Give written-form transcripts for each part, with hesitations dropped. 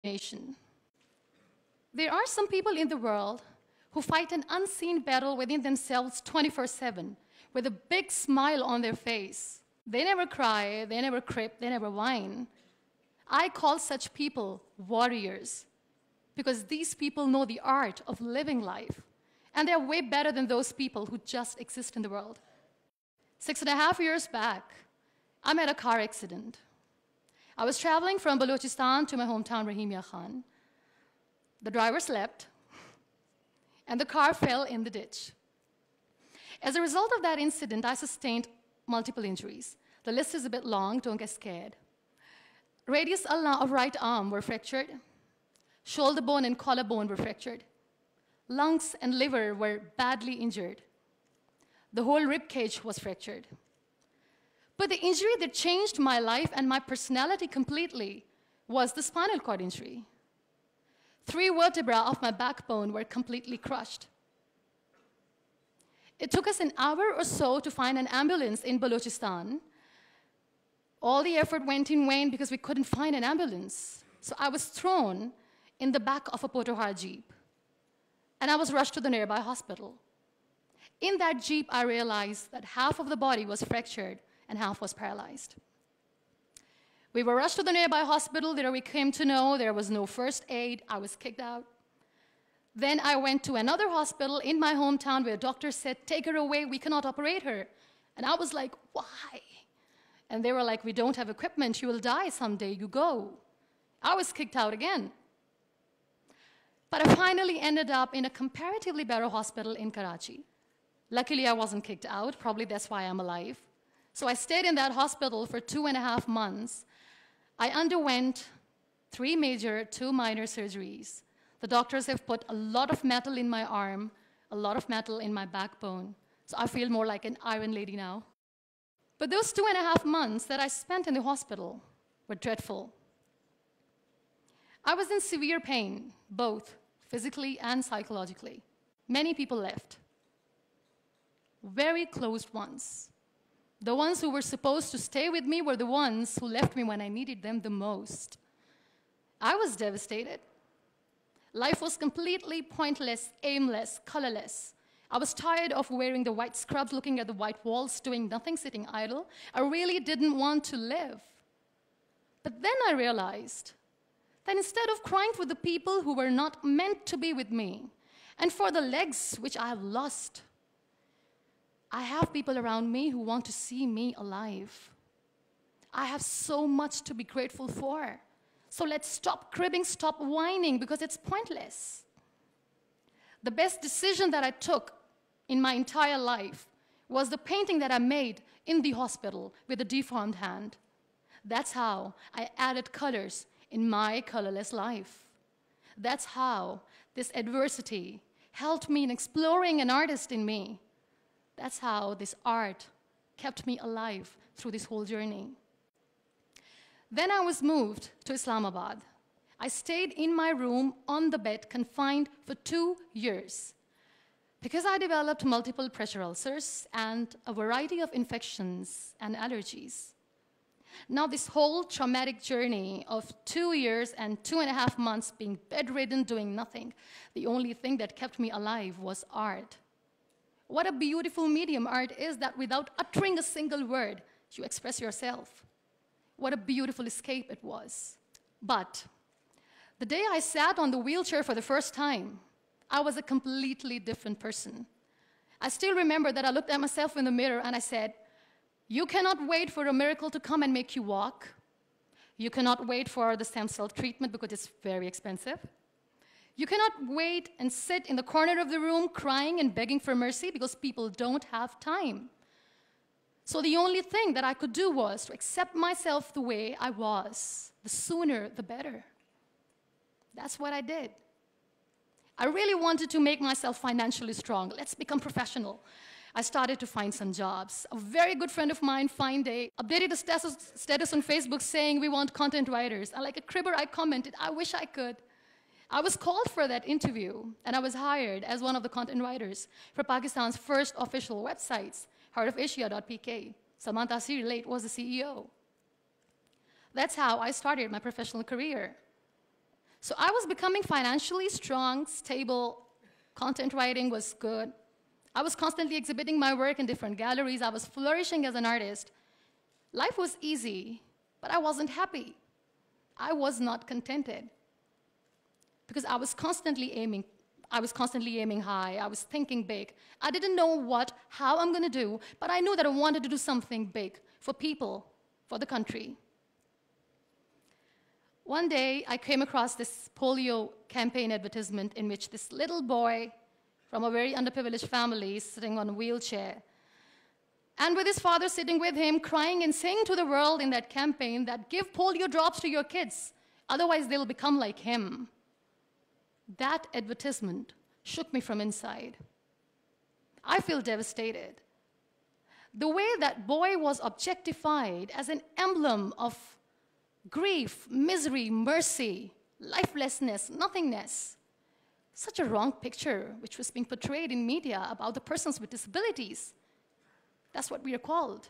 nation. There are some people in the world who fight an unseen battle within themselves 24/7 with a big smile on their face. They never cry, they never crip, they never whine. I call such people warriors because these people know the art of living life, and they're way better than those people who just exist in the world. 6.5 years back, I met a car accident. I was traveling from Balochistan to my hometown, Rahimia Khan. The driver slept, and the car fell in the ditch. As a result of that incident, I sustained multiple injuries. The list is a bit long, don't get scared. Radius ulna of right arm were fractured. Shoulder bone and collarbone were fractured. Lungs and liver were badly injured. The whole rib cage was fractured. But the injury that changed my life and my personality completely was the spinal cord injury. 3 vertebrae of my backbone were completely crushed. It took us an hour or so to find an ambulance in Balochistan. All the effort went in vain because we couldn't find an ambulance. So I was thrown in the back of a Potohar Jeep, and I was rushed to the nearby hospital. In that Jeep, I realized that half of the body was fractured and half was paralyzed. We were rushed to the nearby hospital. There we came to know there was no first aid. I was kicked out. Then I went to another hospital in my hometown where doctors said, "Take her away, we cannot operate her." And I was like, "Why?" And they were like, "We don't have equipment, you will die someday, you go." I was kicked out again. But I finally ended up in a comparatively better hospital in Karachi. Luckily, I wasn't kicked out. Probably that's why I'm alive. So I stayed in that hospital for 2.5 months. I underwent 3 major, 2 minor surgeries. The doctors have put a lot of metal in my arm, a lot of metal in my backbone. So I feel more like an iron lady now. But those 2.5 months that I spent in the hospital were dreadful. I was in severe pain, both physically and psychologically. Many people left. Very close ones. The ones who were supposed to stay with me were the ones who left me when I needed them the most. I was devastated. Life was completely pointless, aimless, colorless. I was tired of wearing the white scrubs, looking at the white walls, doing nothing, sitting idle. I really didn't want to live. But then I realized that instead of crying for the people who were not meant to be with me, and for the legs which I have lost, I have people around me who want to see me alive. I have so much to be grateful for. So let's stop cribbing, stop whining, because it's pointless. The best decision that I took in my entire life was the painting that I made in the hospital with a deformed hand. That's how I added colors in my colorless life. That's how this adversity helped me in exploring an artist in me. That's how this art kept me alive through this whole journey. Then I was moved to Islamabad. I stayed in my room on the bed, confined for 2 years, because I developed multiple pressure ulcers and a variety of infections and allergies. Now, this whole traumatic journey of 2 years and 2.5 months being bedridden, doing nothing, the only thing that kept me alive was art. What a beautiful medium art is, that without uttering a single word, you express yourself. What a beautiful escape it was. But the day I sat on the wheelchair for the first time, I was a completely different person. I still remember that I looked at myself in the mirror and I said, "You cannot wait for a miracle to come and make you walk. You cannot wait for the stem cell treatment because it's very expensive. You cannot wait and sit in the corner of the room crying and begging for mercy because people don't have time." So the only thing that I could do was to accept myself the way I was. The sooner, the better. That's what I did. I really wanted to make myself financially strong. Let's become professional. I started to find some jobs. A very good friend of mine, Fine Day, updated a status on Facebook saying, "We want content writers." And like a cribber, I commented, "I wish I could." I was called for that interview, and I was hired as one of the content writers for Pakistan's first official websites, heartofasia.pk. Salman Taseer late was the CEO. That's how I started my professional career. So I was becoming financially strong, stable, content writing was good. I was constantly exhibiting my work in different galleries. I was flourishing as an artist. Life was easy, but I wasn't happy. I was not contented because I was constantly aiming high. I was thinking big. I didn't know how I'm going to do, but I knew that I wanted to do something big for people, for the country. One day, I came across this polio campaign advertisement in which this little boy from a very underprivileged family is sitting on a wheelchair, and with his father sitting with him, crying and saying to the world in that campaign that give polio drops to your kids, otherwise they'll become like him. That advertisement shook me from inside. I feel devastated. The way that boy was objectified as an emblem of grief, misery, mercy, lifelessness, nothingness. Such a wrong picture which was being portrayed in media about the persons with disabilities. That's what we are called.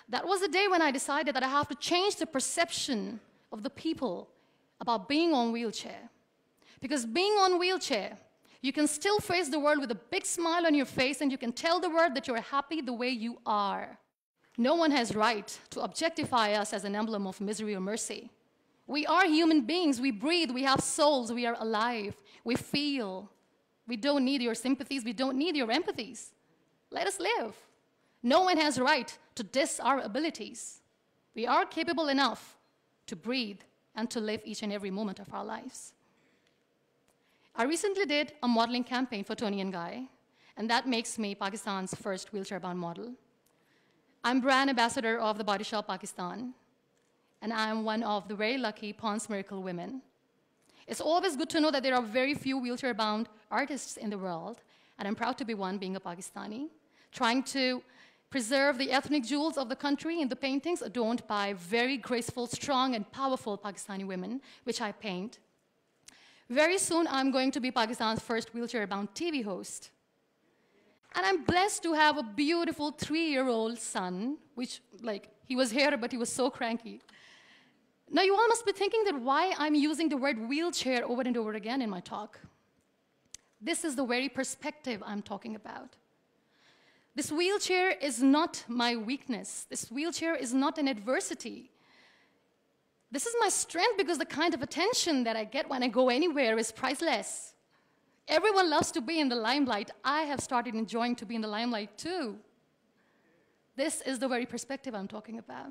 That was the day when I decided that I have to change the perception of the people about being on wheelchair. Because being on wheelchair, you can still face the world with a big smile on your face and you can tell the world that you're happy the way you are. No one has right to objectify us as an emblem of misery or mercy. We are human beings. We breathe. We have souls. We are alive. We feel. We don't need your sympathies. We don't need your empathies. Let us live. No one has right to diss our abilities. We are capable enough to breathe and to live each and every moment of our lives. I recently did a modeling campaign for Toni & Guy, and that makes me Pakistan's first wheelchair-bound model. I'm brand ambassador of the Body Shop Pakistan, and I'm one of the very lucky Pond's Miracle women. It's always good to know that there are very few wheelchair-bound artists in the world, and I'm proud to be one, being a Pakistani, trying to preserve the ethnic jewels of the country in the paintings adorned by very graceful, strong, and powerful Pakistani women, which I paint. Very soon, I'm going to be Pakistan's first wheelchair-bound TV host. And I'm blessed to have a beautiful 3-year-old son, which, he was here, but he was so cranky. Now, you all must be thinking that why I'm using the word wheelchair over and over again in my talk. This is the very perspective I'm talking about. This wheelchair is not my weakness. This wheelchair is not an adversity. This is my strength because the kind of attention that I get when I go anywhere is priceless. Everyone loves to be in the limelight. I have started enjoying to be in the limelight too. This is the very perspective I'm talking about.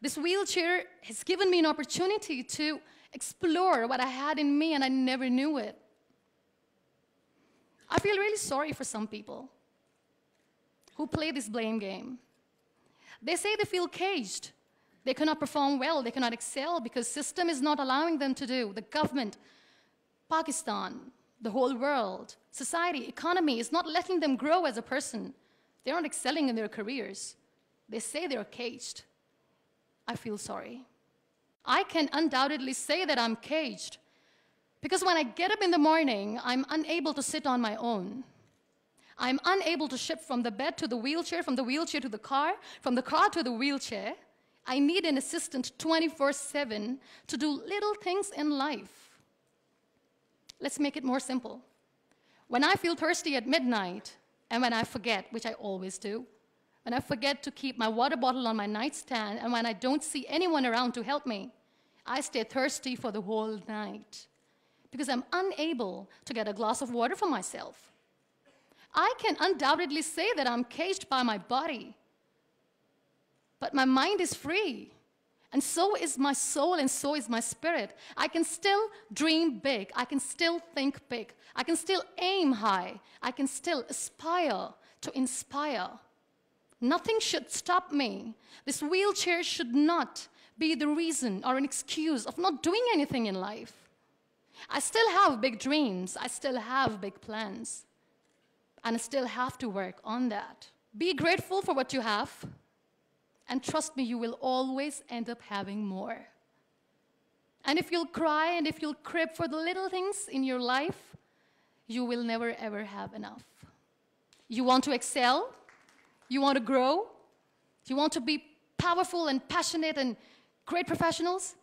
This wheelchair has given me an opportunity to explore what I had in me and I never knew it. I feel really sorry for some people who play this blame game. They say they feel caged. They cannot perform well, they cannot excel because the system is not allowing them to do. The government, Pakistan, the whole world, society, economy is not letting them grow as a person. They're not excelling in their careers. They say they're caged. I feel sorry. I can undoubtedly say that I'm caged because when I get up in the morning, I'm unable to sit on my own. I'm unable to shift from the bed to the wheelchair, from the wheelchair to the car, from the car to the wheelchair. I need an assistant 24/7 to do little things in life. Let's make it more simple. When I feel thirsty at midnight, and when I forget, which I always do, when I forget to keep my water bottle on my nightstand, and when I don't see anyone around to help me, I stay thirsty for the whole night because I'm unable to get a glass of water for myself. I can undoubtedly say that I'm caged by my body, but my mind is free, and so is my soul, and so is my spirit. I can still dream big. I can still think big. I can still aim high. I can still aspire to inspire. Nothing should stop me. This wheelchair should not be the reason or an excuse of not doing anything in life. I still have big dreams. I still have big plans. And I still have to work on that. Be grateful for what you have. And trust me, you will always end up having more. And if you'll cry and if you'll crib for the little things in your life, you will never, ever have enough. You want to excel? You want to grow? You want to be powerful and passionate and great professionals?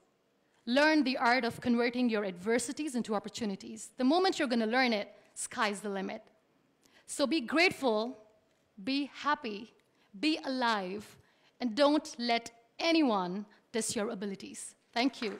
Learn the art of converting your adversities into opportunities. The moment you're going to learn it, sky's the limit. So be grateful, be happy, be alive, and don't let anyone diss your abilities. Thank you.